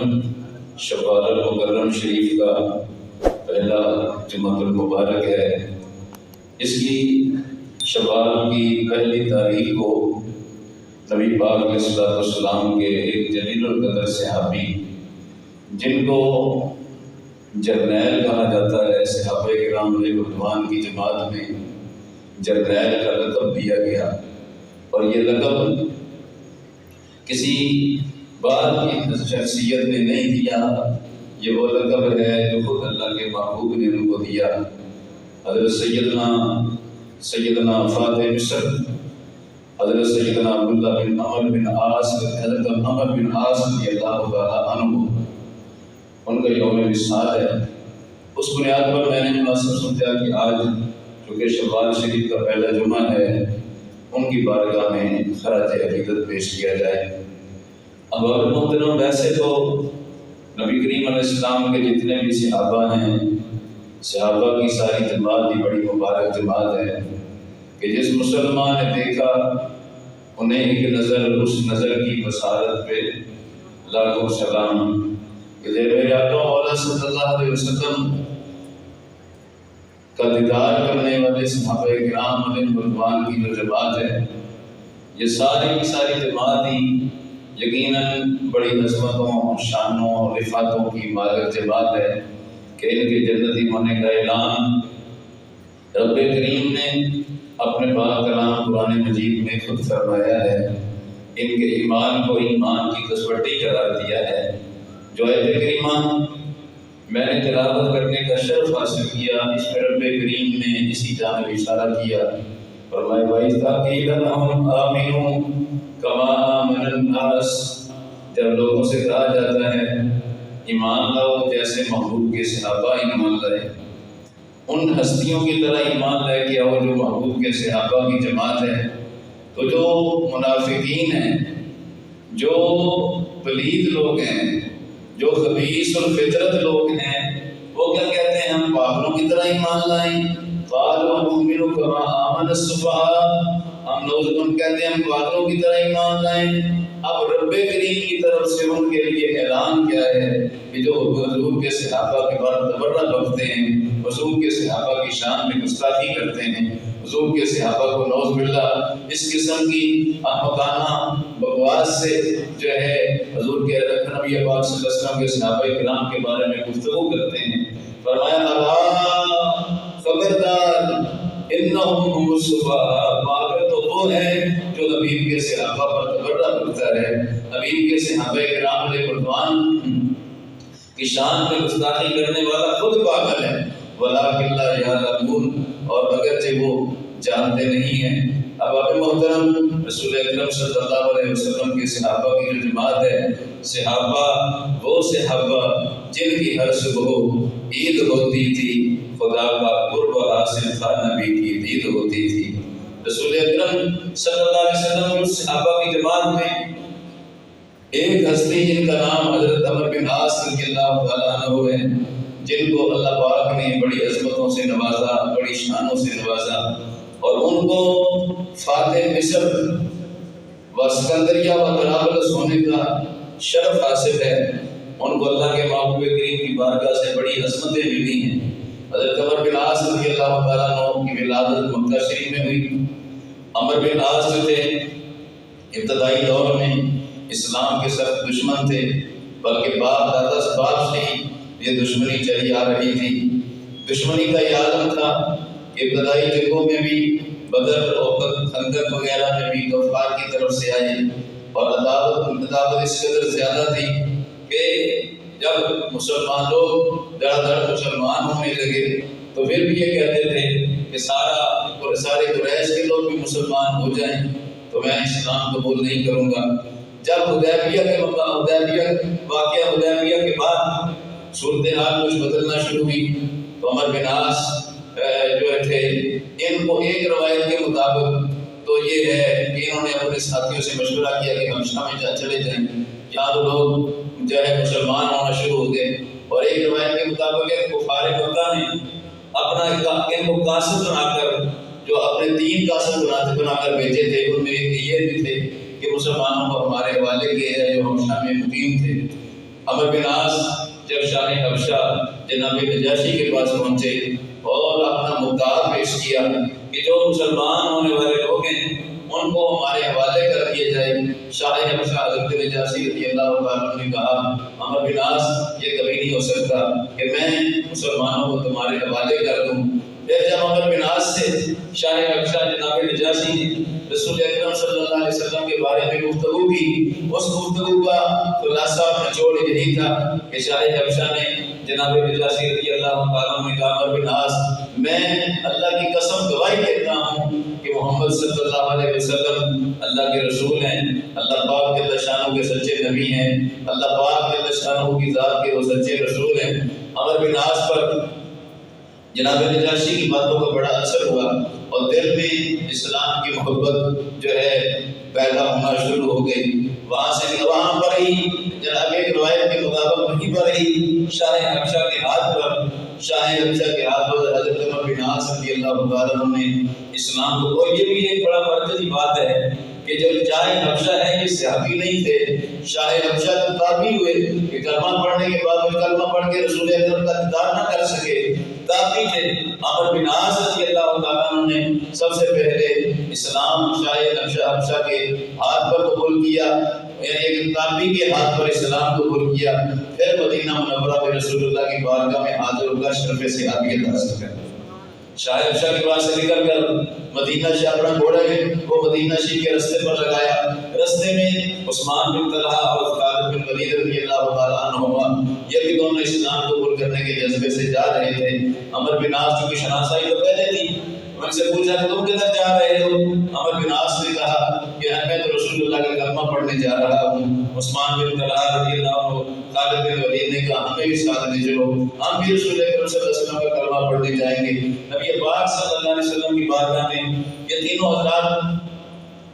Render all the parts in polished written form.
محترم شوال المکرم شریف کا پہلا جمعۃ المبارک ہے۔ اس کی شوال کی پہلی تاریخ کو نبی پاک علیہ الصلوۃ والسلام کے ایک جلیل القدر صحابی جن کو جرنیل کہا جاتا ہے، صحابہ کرام علیہ رضوان کی جماعت میں جرنیل کا لقب دیا گیا، اور یہ لقب کسی بعد کی شخصیت نے نہیں دیا، یہ وہ لقب ہے جو خود اللہ کے محبوب نے ان کو دیا۔ حضرت سیدنا فاتح مصر، حضرت سیدنا عبداللہ بن عمر بن عاص، حضرت عمر بن عاص رضی اللہ تعالیٰ عنہ، ان کا یوم وصال ہے۔ اس بنیاد پر میں نے مناسب سمجھا کہ آج چونکہ شوال شریف کا پہلا جمعہ ہے، ان کی بارگاہ میں خراج عقیدت پیش کیا جائے۔ اب محترم، ویسے تو نبی کریم علیہ السلام کے جتنے بھی صحابہ ہیں، صحابہ کی ساری جماعت بھی بڑی مبارک جماعت ہے کہ جس مسلمان نے دیکھا انہیں ایک نظر، اس نظر کی بصارت پہ لاکھوں سلام کہ جب میرے آقا مولا صلی اللہ علیہ وسلم کا دیدار کرنے والے صحابہ کرام علیہ رضوان کی جو جماعت ہے، یہ ساری کی ساری جماعت ہی یقیناً بڑی عظمتوں، شانوں اور رفعتوں کی مالک جماعت ہے کہ ان کے جنتی ہونے کا اعلان رب کریم نے اپنے پاک کلام قرآن مجید میں خود فرمایا ہے۔ ان کے ایمان کو ایمان کی کسوٹی قرار دیا ہے۔ جو آیت کریمہ میں نے تلاوت کرنے کا شرف حاصل کیا، اس میں رب کریم نے اسی جانب اشارہ کیا، فرمایا وَإِذَا قِيلَ لَهُمْ آمِنُوا كَمَا آمَنَ النَّاسُ، جب لوگوں سے کہا جاتا ہے ایمان لاؤ جیسے محبوب کے صحابہ ایمان لائے، ان ہستیوں کی طرح ایمان لائے کہ اور جو محبوب کے صحابہ کی جماعت ہے، تو جو منافقین ہیں، جو پلید لوگ ہیں، جو خبیث الفطرت لوگ ہیں، وہ کیا کہتے ہیں؟ ہم پاگلوں کی طرح ایمان لائیں۔ قالوا نؤمن كما آمن السفهاء، ہم لوگ کہتے ہیں ہم پاگلوں کی طرح ایمان لائیں۔ اب رب کریم کی طرف سے ان کے لیے اعلان کیا ہے کہ جو حضور کے صحابہ کے بارے تبرہ بکتے ہیں، حضور کے صحابہ کی شان میں گستاخی کرتے ہیں، حضور کے صحابہ کو نعوذ باللہ اس قسم کی احمقانہ بکواس سے جو ہے حضور کے نبی پاک صلی اللہ علیہ وسلم کے صحابہ کرام کے بارے میں گفتگو کرتے ہیں، فرمایا الا خبردار انہم هم السفہاء، پاگل تو وہ ہے جو حبیب کے صحابہ پر تبرہ کرتا ہے، حبیب کے صحابہ کرام علیہ رضوان کی شان میں گستاخی کرنے والا خود پاگل ہے۔ ولکن لا یعلمون، اور اگرچہ وہ جانتے نہیں ہیں۔ اب آپ محترم، رسول اکرم صلی اللہ علیہ وسلم کے صحابہ کی جو جماعت ہے، صحابہ وہ صحابہ جن کی ہر صبح عید ہوتی تھی، خدا کا قرب حاصل تھا، نبی کی دید ہوتی تھی۔ رسول اکرم صلی اللہ علیہ وسلم کی صحابہ کی جماعت میں ایک ہستی جن کا نام حضرت عمر بن عاص رضی اللہ تعالیٰ عنہ ہے، جن کو اللہ پاک نے بڑی عظمتوں سے نوازا، بڑی شانوں سے نوازا، اور ان کو فاتح مصر و اسکندریہ و طرابلس ہونے کا شرف حاصل ہے۔ ان کو اللہ کے محبوب کریم کی بارگاہ سے بڑی عظمتیں ملی ہیں۔ حضرت عمر بن عاص رضی اللہ تعالیٰ عنہ کی ولادت مکہ شریف میں ہوئی۔ عمر بن عاص جو تھے ابتدائی دور میں اسلام کے سخت دشمن تھے، بلکہ باپ دادا سے باپ سے ہی یہ دشمنی چلی آ رہی تھی۔ دشمنی کا یہ عالم تھا کہ ابتدائی جنگوں میں بھی، بدر، احد، خندق وغیرہ میں بھی کفار کی طرف سے آئے، اور عداوت اس قدر زیادہ تھی کہ جب مسلمان لوگ دڑ دڑ مسلمان ہونے لگے تو پھر بھی یہ کہتے تھے کہ سارے قریش کے لوگ بھی مسلمان ہو جائیں تو میں اسلام قبول نہیں کروں گا۔ جب حدیبیہ کے بعد صورتحال کچھ بدلنا شروع ہوئی تو عمر بن عاص جو تھے، ان کو ایک روایت کے مطابق تو یہ ہے کہ انہوں نے اپنے ساتھیوں سے مشورہ کیا کہ ہم شام میں چلے جائیں، یہاں تو لوگ جو ہے مسلمان ہونا شروع ہو گئے، اور ایک روایت کے مطابق کفار مکہ نے اپنا ان کو قاصد بنا کر، جو اپنے تین قاصد بنا کر بھیجے تھے، ان میں ایک یہ بھی تھے کہ مسلمانوں کو ہمارے حوالے کیے ہیں جو ہم شام میں مقیم تھے۔ عمرو بن عاص جب شاہ حبشہ جناب نجاشی کے پاس پہنچے اور اپنا مدعا پیش کیا کہ جو مسلمان ہونے والے لوگ ہیں ان کو ہمارے حوالے کر دیا جائے، شاہ حبشہ حضرت نجاشی رضی اللہ عنہ نے کہا عمرو بن عاص یہ کبھی نہیں ہو سکتا کہ میں مسلمانوں کو تمہارے حوالے کر دوں۔ پھر جب عمرو بن عاص سے شاہ حبشہ جناب نجاشی نے رسول اکرم صلی اللہ علیہ وسلم کے بارے میں گفتگو کی، اس گفتگو کا خلاصہ نچوڑ یہی تھا کہ شاہ حبشہ نے جناب نجاشی رضی اللہ عنہ نے کہا عمرو بن عاص میں اللہ کی قسم گواہی دیتا ہوں کہ محمد صلی اللہ علیہ وسلم اللہ کے رسول ہیں، اللہ پاک جل شانہ کے سچے نبی ہیں، اللہ پاک جل شانہ کی ذات کے وہ سچے رسول ہیں۔ عمرو بن عاص پر جناب نجاشی کی باتوں کا بڑا اثر ہوا اور دل میں اسلام کی محبت جو ہے پیدا ہونا شروع ہو گئی۔ وہاں پر ہی جناب ایک روایت کے مطابق وہیں پر ہی شاہ حبشہ کے ہاتھ پر حضرت عمرو بن عاص رضی اللہ عنہ نے اسلام کو، اور یہ بھی ایک بڑا مرکزی بات ہے کہ جب شاہ حبشہ ہے یہ صحابی نہیں تھے، شاہ حبشہ تو تابعی ہوئے کہ کلمہ پڑھنے کے بعد وہ کلمہ پڑھ کے رسول اکرم کا دیدار نہ کر سکے، تابعی تھے۔ عمرو بن عاص رضی اللہ عنہ نے سب سے پہلے اسلام شاہ حبشہ کے ہاتھ پر قبول کیا، یعنی ایک تابعی کے ہاتھ پر اسلام قبول کیا، پھر مدینہ منورہ میں رسول اللہ کی بارگاہ میں حاضر ہو کر شرف صحابیت حاصل کر شاہ حبشہ کے پاس سے نکل کر مدینہ سے اپنا گھوڑا وہ مدینہ شریف کے رستے پر لگایا۔ رستے میں عثمان بن طلحہ اور خالد بن ولید رضی اللہ تعالیٰ عنہما یہ بھی دونوں اسلام قبول کرنے کے جذبے سے جا رہے تھے۔ عمرو بن عاص کی شناسائی تو پہلے تھی، ان سے پوچھا کہ تم کدھر جا رہے ہو؟ عمرو بن عاص نے کہا کہ میں تو رسول اللہ کا کلمہ پڑھنے جا رہا ہوں۔ عثمان بن طلحہ رضی اللہ عنہ خالد بن ولید نے کہا ہمیں بھی ساتھ لے چلو، ہم بھی رسول اکرم صلی اللہ علیہ وسلم کا کلمہ پڑھنے جائیں گے۔ نبی پاک صلی اللہ علیہ وسلم کی بارگاہ میں یہ تینوں حضرات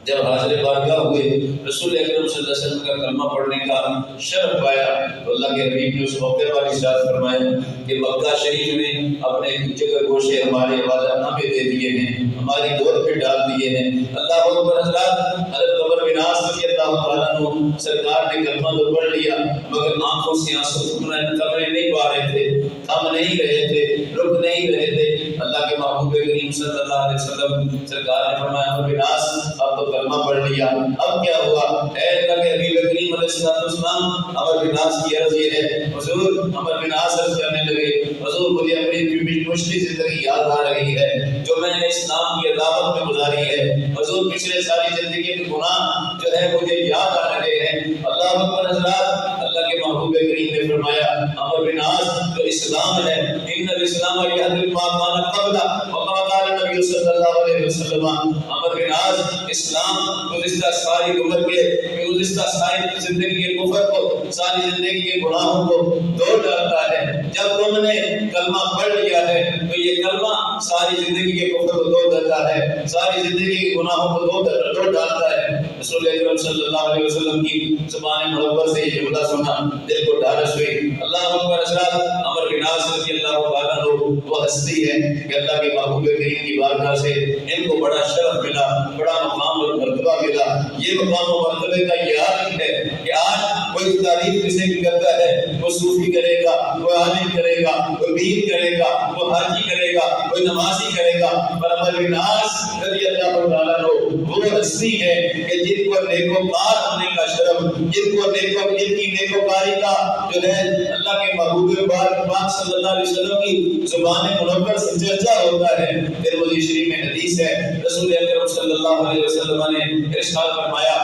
جب حاضر بارگاہ ہوئے، رسول اکرم صلی اللہ علیہ وسلم کا کلمہ پڑھنے کا شرف پایا تو اللہ کے حبیب نے اس موقع پر ارشاد فرمایا کہ مکہ شریف میں اپنے جگر گوشے ہمارے حوالے ہمیں دے دیے ہیں، ہماری گود پہ ڈال دیے ہیں۔ اللہ اکبر حضرات، حضرت عمرو بن عاص رضی اللہ تعالیٰ عنہ سرکار نے کلمہ تو پڑھ لیا مگر آنکھوں سے آنسو تھمنے نہیں پا رہے تھے، تھم نہیں رہے تھے، رک نہیں رہے تھے۔ اللہ کے محبوب کریم صلی اللہ علیہ وسلم سرکار نے فرمایا عمرو بن عاص اب تو کلمہ پڑھ لیا، اب کیا ہوا؟ اے اللہ کے حبیب کریم علیہ السلام، عمرو بن عاص کی عرض یہ ہے حضور، عمرو بن عاص عرض کرنے لگے حضور مجھے اپنی پچھلی زندگی یاد آ رہی ہے جو میں نے اسلام کی عداوت میں گزاری ہے، حضور پچھلے ساری زندگی کے گناہ جو ہے مجھے یاد آ رہے ہیں۔ اللہ اکبر حضرات، اللہ کے محبوب کریم نے فرمایا عمرو بن عاص جو اسلام ہے، ان الاسلام یہدی ما کان قبل وما قال نبی صلی اللہ علیہ وسلم، عمرو بن عاص اسلام گزشتہ ساری عمر کے گزشتہ ساری زندگی کے کفر کو، ساری زندگی کے گناہوں کو دھو ڈالتا ہے۔ جب تم نے کلمہ پڑھ لیا ہے تو یہ کلمہ ساری زندگی کے کفر کو دھو دیتا ہے، ساری زندگی کے گناہوں کو دھو ڈالتا ہے۔ رسول اکرم صلی اللہ علیہ وسلم کی زبان مبارکہ سے یہ جملہ سنا، دل کو ڈھارس ہوئی۔ اللہ اکبر حضرات، عمرو بن عاص رضی اللہ تعالیٰ عنہ وہ ہستی ہے کہ اللہ کے محبوب کریم کی بارگاہ سے ان کو بڑا شرف ملا، بڑا مقام اور مرتبہ ملا۔ یہ مقام و مرتبے کا یہ عالم ہے کہ آج کوئی تعریف کسی کی کرتا ہے، وہ صوفی کرے گا، کوئی عالم کرے گا، کوئی پیر کرے گا، کوئی حاجی کرے گا، کوئی نمازی کرے گا، پر عمرو بن عاص رضی اللہ تعالیٰ عنہ وہ ہستی ہے کہ جن کو نیکوکار ہونے کا شرف، جن کو جن کی نیکوکاری کا جو ہے اللہ کے محبوب پاک صلی اللہ علیہ وسلم کی زبان منور سے چرچا ہوتا ہے۔ ترمذی شریف میں حدیث ہے، رسول اکرم صلی اللہ علیہ وسلم نے ارشاد فرمایا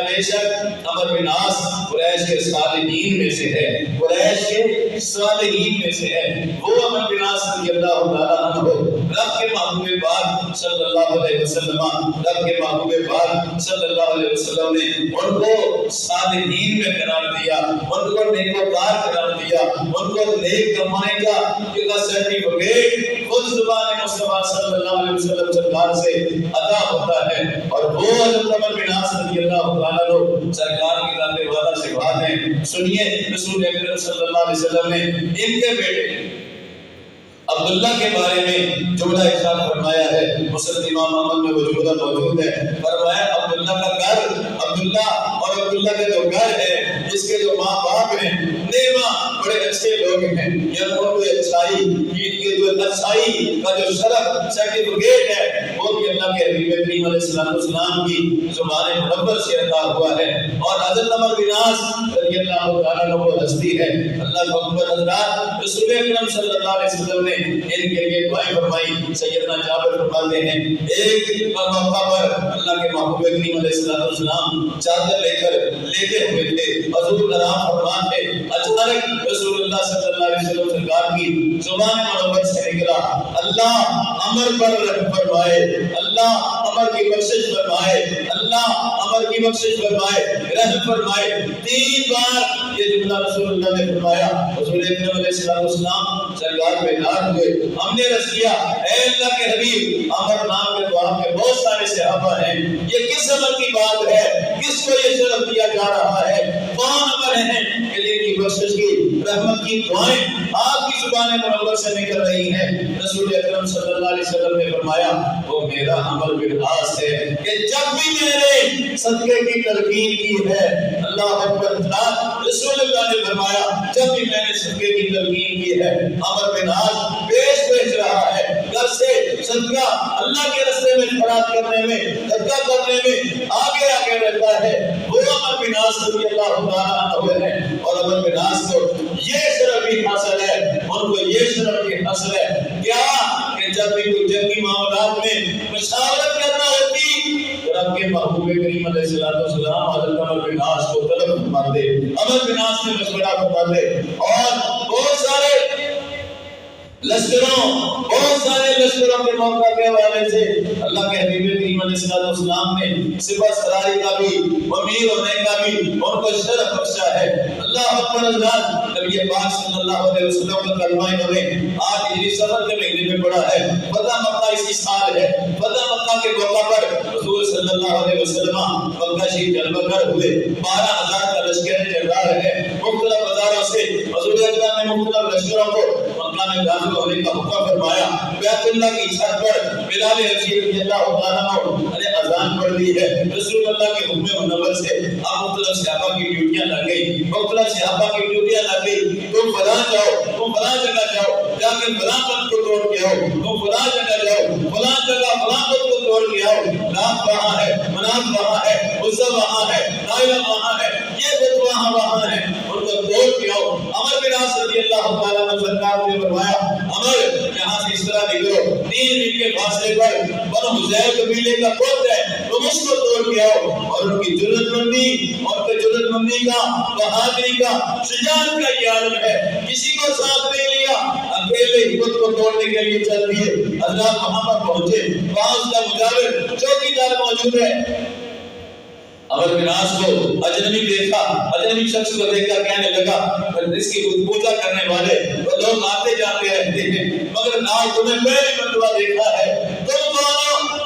بے شک عمرو بن عاص قریش کے صالحین میں سے ہے، قریش کے صالحین میں سے ہے۔ وہ عمرو بن عاص رضی اللہ تعالیٰ عنہ رب کے محبوب پاک صلی اللہ علیہ وسلم، رب کے محبوب پاک صلی اللہ علیہ وسلم نے ان کو صالحین میں قرار دیا، ان کو نیکوکار قرار دیا، ان کو نیک کمانے کا سرٹیفکیٹ خود زبان مصطفیٰ صلی اللہ علیہ وسلم سرکار سے عطا ہوتا ہے۔ اور وہ حضرت عمرو بن عاص رضی اللہ تعالیٰ عنہ سرکار کی ذات والا سے بات ہے۔ سنیے رسول اکرم صلی اللہ علیہ وسلم نے ان کے بیٹے عبداللہ کے بارے میں جملہ ارشاد فرمایا ہے، مسلم امام احمد میں وہ جملہ موجود ہے، فرمایا عبداللہ کا گھر عبداللہ اور عبداللہ کے جو گھر ہے، اس کے جو ماں باپ ہیں، نیما بڑے اچھے لوگ ہیں، یا ان کو اچھائی یہ جو اچھائی کا جو شرف سرٹیفکیٹ ہے وہ بھی اللہ کے حبیب کریم علیہ السلام کی زبان منور سے عطا ہوا ہے۔ اور حضرت عمر بن عاص رضی اللہ تعالیٰ عنہ وہ ہستی ہے، اللہ اکبر حضرات، رسول اکرم صلی اللہ علیہ وسلم نے ان کے لیے دعائیں فرمائی۔ سیدنا جابر فرماتے ہیں ایک موقع پر اللہ کے محبوب کریم علیہ السلام چادر لے کر لیٹے ہوئے تھے، حضور آرام فرما تھے، اچانک رسول اللہ صلی اللہ علیہ وسلم سرکار کی زبان منور سے نکلا، اللہ عمر پر رحم فرمائے، اللہ عمر کی بخشش فرمائے، اللہ عمر کی بخشش فرمائے، رحم فرمائے۔ 3 بار یہ جملہ رسول اللہ نے فرمایا۔ رسول اکرم علیہ السلام سرکار بیدار ہوئے، ہم نے رس کیا، اے اللہ کے حبیب، عمر نام کے تو آپ کے بہت سارے صحابہ ہیں، یہ کس عمر کی بات ہے، کس کو یہ شرف دیا جا رہا ہے، کون عمر ہیں کہ جن کی بخشش کی رحمت کی دعائیں آپ کی زبان منور سے نکل رہی ہیں؟ رسول اکرم صلی اللہ علیہ وسلم نے فرمایا وہ میرا عمر بن عاص ہے کہ جب بھی میں نے صدقے کی تلقین کی ہے، اللہ اکبر، رسول اللہ نے فرمایا جب بھی میں نے صدقے کی تلقین کی ہے، عمر بن عاص بیچ رہا ہے، گھر سے صدقہ اللہ کے راستے میں خیرات کرنے میں، صدقہ کرنے میں آگے رہتا ہے، وہ عمر بن عاص رضی اللہ تعالیٰ عنہ ہے۔ اور عمر بن عاص کو یہ شرف بھی حاصل ہے، ان کو یہ شرف بھی حاصل ہے کیا کہ جب بھی کوئی جنگی معاملات میں مشاورت کرنا ہوتی تو رب کے محبوب کریم علیہ السلام حضرت عمر بن عاص کو طلب فرماتے، عمر بن عاص نے مشورہ فرماتے، اور بہت سارے لشکروں کے موقع کے حوالے سے اللہ کے حبیب کریم علیہ السلام نے سپہ سالاری کا بھی، امیر ہونے کا بھی ان کو شرف بخشا ہے۔ اللہ اکبر، نبی پاک صلی اللہ علیہ وسلم کا کلمہ انہیں آج ہجری سفر کے مہینے میں پڑھا ہے، فتح مکہ اسی سال ہے، فتح مکہ کے موقع پر رسول صلی اللہ علیہ وسلم مکہ شریف جلوہ گر ہوئے، 12,000 کا لشکر جرار ہے، مختلف بازاروں سے حضور اکرم نے مختلف لشکروں کو مکہ میں داخل ہونے کا حکم فرمایا۔ بیت اللہ کی چھت پر بلال حبشی رضی اللہ تعالیٰ نے اذان پڑھ دی ہے، رسول اللہ کے حکم منور سے اب مختلف صحابہ کی ڈیوٹیاں لگ گئی، مختلف صحابہ کی ڈیوٹیاں لگ گئی، تم فلاں جاؤ، تم فلاں جگہ جاؤ، جا کے فلاں بت کو توڑ کے آؤ، تم فلاں جگہ جاؤ، فلاں جگہ فلاں بت کو توڑ کے آؤ، لات وہاں ہے، منات وہاں ہے، عزا وہاں ہے، نائلہ وہاں ہے، یہ بت وہاں ہے، ان کو توڑ کے آؤ۔ عمر بن عاص رضی اللہ تعالیٰ عنہ سرکار نے فرمایا عمر یہاں سے اس طرح نکلو، 3 میل کے فاصلے پر بنو حذیفہ قبیلے کا گوت ہے، تم اس کو توڑ کے آؤ۔ اور ان کی جرأت مندی، ان کے جرأت مندی کا، بہادری کا، شجاعت کا یہ عالم ہے، کسی کو ساتھ نہیں لیا، اکیلے ہمت کو توڑنے کے لیے چل دیے۔ حضرات وہاں پر پہنچے، وہاں اس کا مجاور چوکیدار موجود ہے۔ عمر بن عاص کو اجنبی دیکھا، اجنبی شخص کو دیکھ کر کہنے لگا، اس کی پوجا کرنے والے وہ لوگ آتے جاتے رہتے ہیں، مگر آج تمہیں پہلی مرتبہ دیکھا ہے، تم کون ہو؟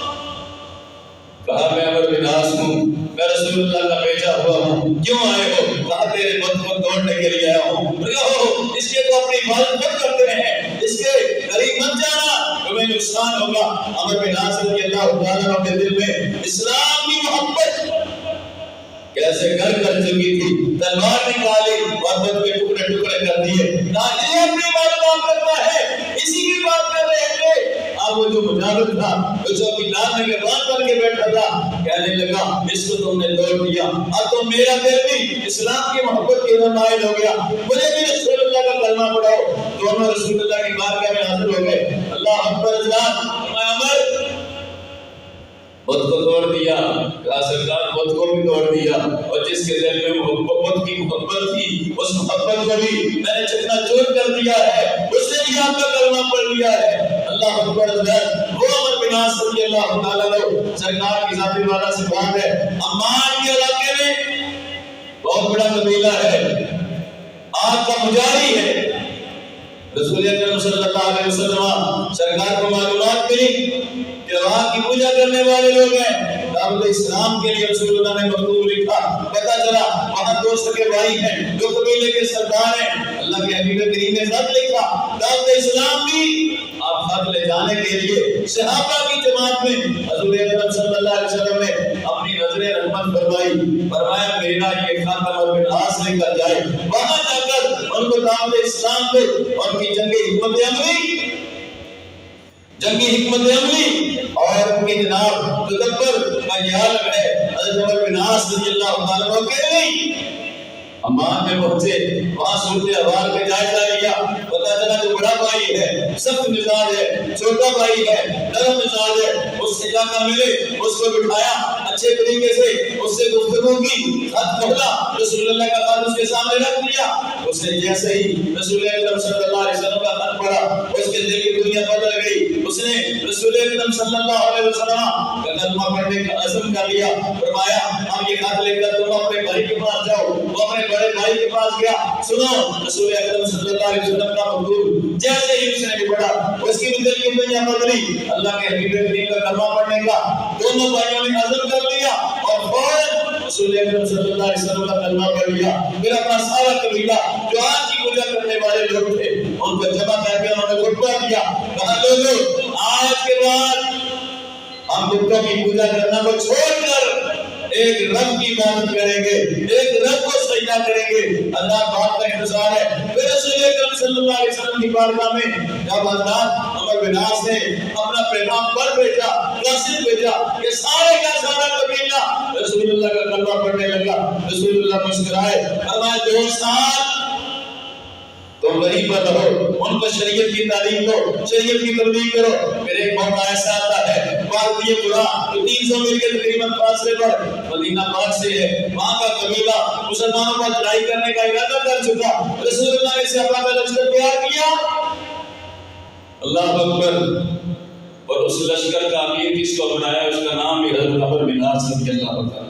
کہا میں عمر بن عاص ہوں، میں رسول اللہ کا بھیجا ہوا ہوں، کیوں آئے ہو؟ کہا تیرے بت کو توڑنے کے لیے آیا ہوں۔ کہو اس کے تو اپنی حفاظت مت کرتے ہیں، اس کے قریب مت جانا، تمہیں نقصان ہوگا۔ عمر بن عاص رضی اللہ تعالیٰ عنہ کے دل میں اسلام کی محبت کیسے گھر کر چکی تھی، تلوار نکالی اور بت کے ٹکڑے ٹکڑے کر دیے۔ یہ اپنی بات کرتا ہے، اسی کی بات کر رہے تھے۔ اب وہ جو مجاور تھا، وہ چوکیدار میں گردان بن کے بیٹھا تھا، کہنے لگا اس کو تم نے توڑ دیا، اب تو میرا دل بھی اسلام کی محبت کی طرف مائل ہو گیا، مجھے بھی رسول اللہ کا کلمہ پڑھاؤ۔ دونوں رسول اللہ کی بارگاہ میں حاضر ہو گئے۔ اللہ اکبر، عمر بت کو توڑ دیا، کہا سرکار بت کو بھی توڑ دیا، اور جس کے دل میں محبت کی محبت تھی اس محبت کو بھی میں نے چکنا چور کر دیا ہے، اس نے بھی آپ کا کلمہ پڑھ لیا ہے۔ اللہ اکبر، وہ عمر بن عاص رضی اللہ تعالیٰ عنہ سرکار کی ذات والا سے بات ہے، عمان کے علاقے میں بہت بڑا قبیلہ ہے، آگ کا مجاری ہے۔ رسول اکرم صلی اللہ علیہ وسلم سرکار کو معلومات ملی کہ وہاں کی پوجا کرنے والے لوگ ہیں، دعوت اسلام کے لیے رسول اللہ نے مکتوب لکھا، پتہ چلا وہاں 2 سگے بھائی ہیں جو قبیلے کے سردار ہیں۔ اللہ کے حبیب کریم نے خط لکھا، دعوت اسلام بھی آپ خط لے جانے کے لیے صحابہ کی جماعت میں حضور اکرم صلی اللہ علیہ وسلم نے اپنی نظر رحمت فرمائی، دعوت اسلام پہ اور ان کی جنگی حکمت عملی اور ان کی جناب تدبر کا یہ عالم ہے۔ حضرت عمر بن عاص رضی اللہ تعالیٰ عنہ کہہ رہی عمان میں پہنچے، وہاں صورت احوال کا جائزہ لیا، پتہ چلا جو بڑا بھائی ہے سخت مزاج ہے، چھوٹا بھائی ہے نرم مزاج ہے، اس سے جا کر ملے، اس کو بٹھایا، اچھے طریقے سے اس سے گفتگو کی، خط کھولا، رسول اللہ کا خط اس کے سامنے رکھ دیا۔ اس نے جیسے ہی رسول اکرم صلی اللہ علیہ وسلم کا خط پڑھا، اس کے دل کی دنیا بدل گئی۔ اس نے رسول اکرم صلی اللہ علیہ وسلم کا کلمہ پڑھنے کا عزم کر لیا، فرمایا ہم یہ خط لے کر تم اپنے بھائی کے پاس جاؤ۔ وہ اپنے بڑے بھائی کے پاس گیا، سنو رسول اکرم صلی اللہ علیہ وسلم کا مکتوب، جیسے ہی اس نے بھی پڑھا اس کی دل کی دنیا بدلی، اللہ کے حبیب کریم کا کلمہ پڑھنے کا دونوں بھائیوں نے عزم کر لیا اور فوراً رسول اکرم صلی اللہ علیہ وسلم کا کلمہ پڑھ لیا۔ پھر اپنا سارا قبیلہ جو آج کی پوجا کرنے والے لوگ تھے ان کو جمع کر کے انہوں نے خطبہ دیا، کہا لوگوں آج کے بعد ہم بتوں کی پوجا کرنا کو چھوڑ کر ایک رب کی عبادت کریں گے، ایک رب کو سجدہ کریں گے، اللہ بات کا انتظار ہے۔ پھر رسول اکرم صلی اللہ علیہ وسلم کی بارگاہ میں جب حضرت عمر بن عاص نے اپنا پیغام پر بھیجا، قاصد بھیجا، یہ سارے کا سارا قبیلہ رسول اللہ کا کلمہ پڑھنے لگا۔ رسول اللہ مسکرائے، فرمایا 2 سال تم وہیں پر رہو، ان کو شریعت کی تعلیم دو، شریعت کی تبلیغ کرو۔ پھر ایک موقع ایسا آتا ہے وادی قرا جو 300 میل کے تقریباً فاصلے پر مدینہ پاک سے ہے، وہاں کا قبیلہ مسلمانوں پر چڑھائی کرنے کا ارادہ کر چکا۔ رسول اللہ نے صحابہ کا لشکر تیار کیا، اللہ اکبر، اور اس لشکر کا امیر کس کو بنایا، اس کا نام بھی حضرت عمر بن عاص رضی اللہ عنہ۔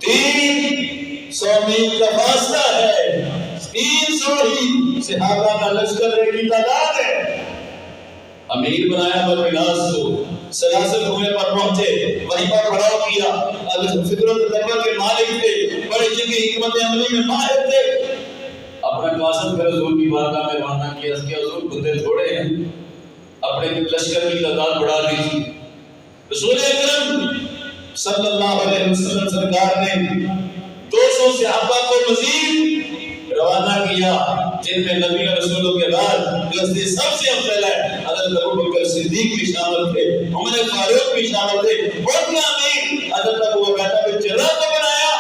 300 میل کا فاصلہ ہے، 300 ہی صحابہ کا لشکر کی تعداد ہے۔ امیر بنایا عمر بن عاص کو، سلاسل کنویں پر پہنچے، وہیں پر پڑاؤ کیا۔ فکر و تدبر کے مالک تھے، بڑے جنگی حکمت عملی میں ماہر تھے۔ اپنے قاصد پھر حضور کی بارگاہ میں روانہ کیا، اس کے حضور بندے تھوڑے ہیں، اپنے لشکر کی تعداد بڑھا دیجیے۔ رسول اکرم صلی اللہ علیہ وسلم سرکار نے 200 صحابہ کو مزید روانہ کیا، جن میں نبی اور رسولوں کے بعد جو سب سے افضل ہے حضرت ابوبکر صدیق بھی شامل تھے، عمر فاروق بھی شامل تھے، اور امیر حضرت ابو عبیدہ بن جراح کو بنایا،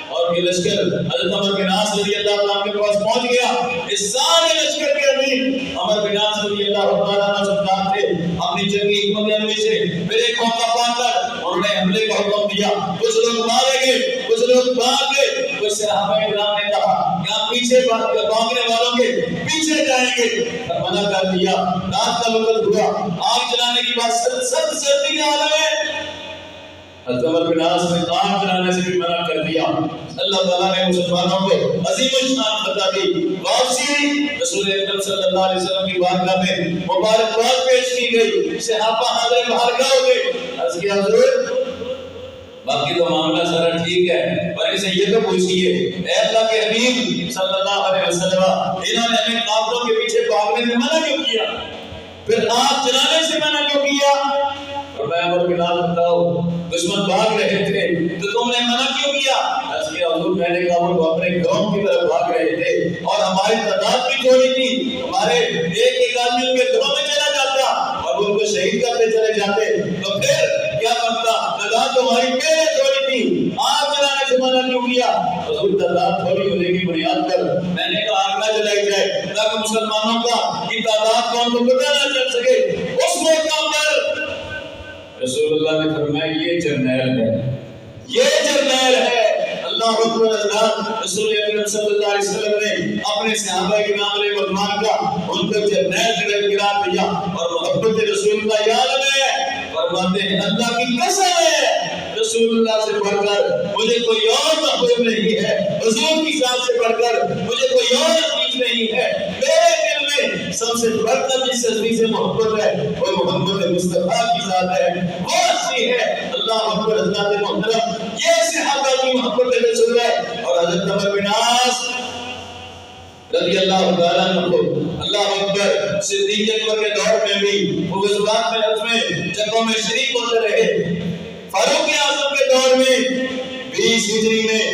اور یہ لشکر حضرت عمر بن عاص رضی اللہ عنہ کے پاس پہنچ گیا۔ اس سارے لشکر کے امیر عمر بن عاص رضی اللہ عنہ سرکار تھے۔ اپنی جنگی حکمت عملی سے پھر ایک موقع پا کر انہوں نے حملے کا حکم دیا، کچھ لوگ مارے گئے، کچھ لوگ بھاگ گئے۔ کچھ صحابہ کرام نے کہا یہاں پیچھے بھاگنے والوں کے پیچھے جائیں گے، منع کر دیا۔ رات کا وقت ہوا، آگ جلانے کی بات سخت سردی کا عالم ہے، حضرت عمر بن عاص نے آگ جلانے سے بھی منع کر دیا۔ اللہ تعالیٰ نے مسلمانوں کو عظیم الشان فتح دی، واپسی رسول اکرم صلی اللہ علیہ وسلم کی بارگاہ میں مبارکباد پیش کی گئی، صحابہ حاضر بارگاہ ہو گئے۔ عرض کیا حضور باقی تو معاملہ سارا ٹھیک ہے، پر اسے یہ تو پوچھئے اے اللہ کے حبیب صلی اللہ علیہ وسلم، انہوں نے ہمیں کافروں کے پیچھے بھاگنے سے منع کیوں کیا، پھر آگ جلانے سے منع کیوں کیا؟ فرمایا عمر بن عاص بتاؤ دشمن بھاگ رہے تھے تو تم نے منع کیوں کیا؟ عرض کیا حضور میں نے کہا وہ اپنے قوم کی طرف بھاگ رہے تھے اور ہماری تعداد بھی تھوڑی تھی، ہمارے ایک آدمی ان کے گھروں میں چلا جاتا اور وہ ان کو شہید کرتے چلے جاتے تو پھر کیا بنتا؟ تعداد تمہاری پہلے تھوڑی تھی، آگ جلانے سے منع کیوں کیا؟ حضور تعداد تھوڑی ہونے کی بنیاد پر میں نے کہا آگ نہ جلائی جائے تاکہ مسلمانوں کا کی تعداد کون کو پتہ نہ چل سکے۔ اس موقع پر رسول اللہ نے فرمایا یہ جرنیل ہے، یہ جرنیل ہے۔ اللہ اکبر، اللہ رسول اکرم صلی اللہ علیہ وسلم نے اپنے صحابہ کرام علیہ رضوان کا ان کو جرنیل قرار دیا اور محبت رسول کا یاد ہے، فرماتے ہیں اللہ کی قسم ہے رسول اللہ سے بڑھ کر مجھے کوئی اور محبوب نہیں ہے، حضور کی ذات سے بڑھ کر مجھے کوئی اور عزیز نہیں ہے، میرے دل میں سب سے بڑھ کر جس عزیز سے محبت ہے وہ محمد مصطفیٰ کی ذات ہے، وہ اصلی ہے۔ اللہ اکبر، حضرت محترم یہ صحابہ کی محبت رسول ہے۔ اور حضرت عمر بن عاص رضی اللہ تعالیٰ عنہ کو اللہ اکبر صدیق اکبر کے دور میں بھی وہ غزوات میں عزمیں جنگوں میں شریک ہوتے رہے۔ فاروق اعظم کے دور میں 20 ہجری میں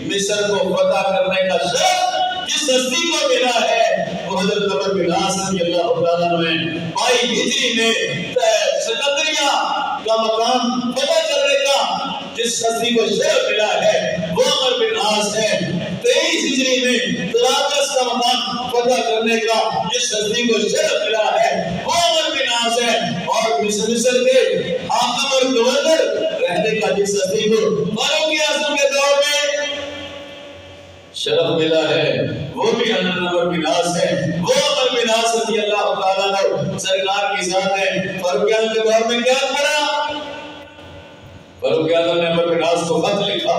مصر کو فتح کرنے کا شرط جس ہستی کو ملا ہے وہ حضرت عمر بن عاص رضی اللہ تعالیٰ عنہ نے 22 ہجری میں سکندریہ کا مقام فتح کرنے کا جس ہستی کو شرف ملا ہے وہ عمر بن عاص ہے۔ 23 ہجری میں طرابلس کا مقام فتح کرنے کا جس ہستی کو شرف ملا ہے وہ عمر بن عاص ہے، اور مصر کے حاکم اور گورنر رہنے کا جس ہستی کو فاروق اعظم کے دور میں شرف ملا ہے وہ بھی حضرت عمر بن عاص ہے۔ وہ عمر بن عاص رضی اللہ تعالیٰ عنہ سرکار کی ذات ہے۔ فاروق اعظم کے دور میں کیا پڑا؟ فاروق اعظم نے عمر بن عاص کو خط لکھا،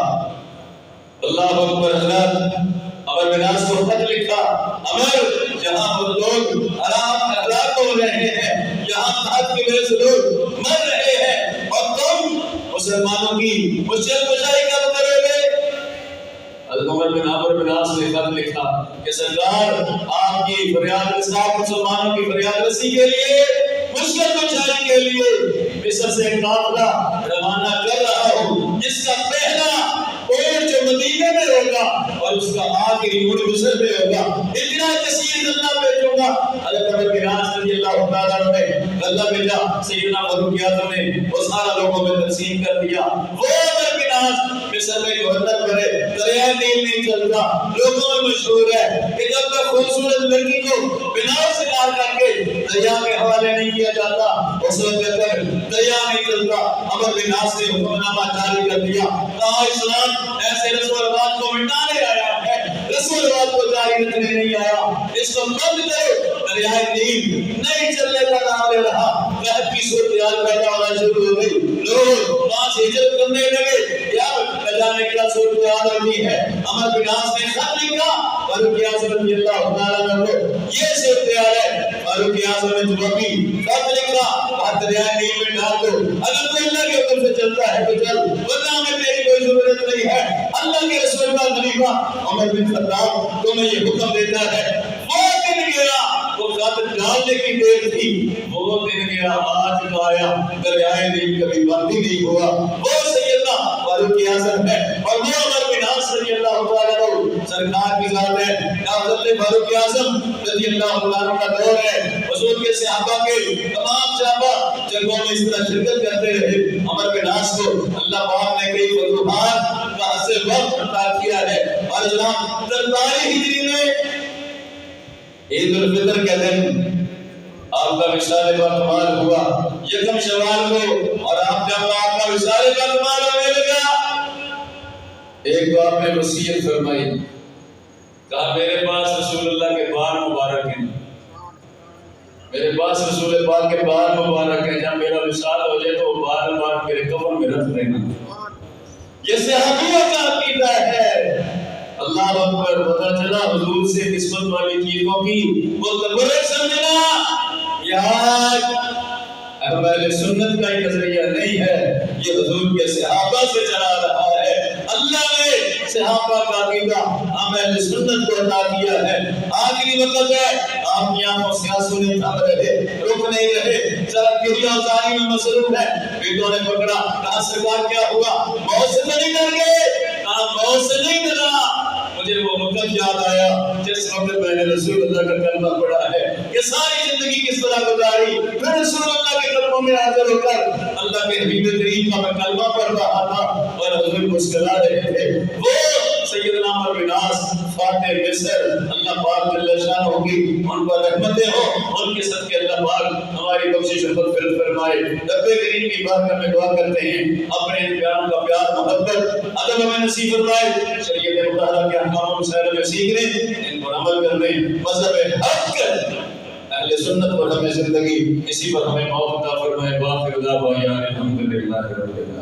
اللہ اکبر حضرت، عمر بن عاص کو خط لکھا، عمر جہاں وہ لوگ ہلاک ہو رہے ہیں، جہاں قحط کی وجہ سے لوگ مر رہے ہیں، اور تم مسلمانوں کی مشکل کشائی کب کرو گے؟ حضرت عمر بن عاص نے خط لکھا کہ سرکار آپ کی فریاد رسائی مسلمانوں کی فریاد رسی کے لیے، مشکل کشائی کے لیے مصر سے ایک قافلہ روانہ کر رہا ہوں، جس کا پہلا اور جو مدینے میں ہوگا اور اس کا آخری اونٹ مصر میں ہوگا، اتنا کثیر غلہ بھیجوں گا۔ حضرت عمر بن عاص رضی اللہ تعالیٰ عنہ نے غلہ بھیجا، سیدنا فاروق اعظم نے وہ سارا لوگوں میں تقسیم کر دیا۔ وہ عمر بن عاص مصر میں گورنر بنے، دریائے نیل نہیں چلتا، لوگوں میں مشہور ہے کہ جب تک خوبصورت لڑکی کو بنا شکار کر کے دریا کے حوالے نہیں کیا جاتا اس وقت تک دریا نہیں چلتا۔ عمر بن عاص نے حکم نامہ جاری کر دیا، کہا اسلام ایسے رسم و رواج کو مٹانے آیا ہے، رسم و رواج کو جاری رکھنے نہیں آیا، اس کو بند کرو۔ دریائے نیل نہیں چلنے کا نام لے رہا، قحط کی صورتحال پیدا ہونا شروع ہو گئی، لوگ وہاں سے ہجرت کرنے لگے، یار نہ جانے کیا صورتحال ہوتی ہے۔ عمر بن عاص نے خط لکھا فاروق اعظم رضی اللہ تعالیٰ عنہ کو، یہ صورتحال ہے۔ فاروق اعظم نے جوابی خط لکھا، وہاں دریائے نیل میں ڈال دو، اگر تو اللہ کے حکم سے چلتا ہے تو چل، ورنہ ہمیں تیری کوئی ضرورت نہیں ہے۔ اللہ کے رسول کا خلیفہ عمر بن خطاب تمہیں یہ حکم دیتا ہے۔ وہ دن گیا، وہ خط ڈالنے کی دیر تھی، وہ دن گیا آج کا آیا، دریائے نیل کبھی بند ہی نہیں ہوا۔ وہ سیدنا فاروق اعظم ہے، اور وہ عمر بن عاص رضی اللہ تعالیٰ عنہ سرکار کی ذات ہے۔ حضرت فاروق اعظم رضی اللہ تعالیٰ عنہ کا دور ہے، حضور کے صحابہ کے تمام صحابہ جنگوں میں اس طرح شرکت کرتے رہے۔ عمر بن عاص کو اللہ پاک نے کئی فتوحات کا حاصل وقت عطا کیا ہے، اور جناب 43 ہجری میں عید الفطر کے دن آپ کا وصال باکمال ہوا، یکم شوال کو، اور آپ جب آپ کا وصال باکمال ہونے لگا، ایک تو آپ نے وصیت فرمائی، کہا میرے پاس رسول اللہ کے بال مبارک ہیں، میرے پاس رسول پاک کے بال مبارک ہیں، جب میرا وصال ہو جائے تو وہ بال مبارک میرے کفن میں رکھ دینا۔ یہ صحابیوں کا عقیدہ ہے۔ اللہ اکبر، پتہ چلا حضور سے قسمت والی چیزوں کی وہ تبرک سمجھنا یہ آج اہل سنت کا ہی نظریہ نہیں ہے، یہ حضور کے صحابہ سے چلا رہا ہے۔ اللہ نے صحابہ کا عقیدہ ہم اہل سنت کو عطا کیا ہے۔ آخری وقت ہے، آپ کی آنکھوں سے آنسو نہیں تھم رہے، رک نہیں رہے، ذرا گریہ ازاری میں مصروف ہے۔ بیٹوں نے پکڑا، کہا سرکار کیا ہوا؟ موت سے نہیں ڈر گئے؟ کہا موت سے نہیں ڈرا، مجھے وہ وقت یاد آیا جس وقت میں نے رسول اللہ کا کلمہ پڑھا ہے کہ ساری زندگی کس طرح گزاری، پھر رسول اللہ کے قدموں میں حاضر ہو کر اللہ کے حبیب کریم کا میں کلمہ پڑھ رہا تھا اور حضور مسکرا رہے تھے۔ وہ سیدنا عمر بن عاص فاتح مصر، اللہ پاک جل شانہ کی ان پر رحمتیں ہوں، ان کے صدقے اللہ پاک ہماری بخشش و مغفرت فرمائے۔ رب کریم کی بارگاہ میں دعا کرتے ہیں اپنے ان پیاروں کا پیار محبت ادب ہمیں نصیب فرمائے، شریعت مطہرہ کے احکام و مسائل میں سیکھنے، ان پر عمل کرنے، مذہب حق اہل سنت پر ہمیں زندگی، اسی پر ہمیں موت عطا فرمائے۔ باخر دعوانا الحمدللہ رب العالمین۔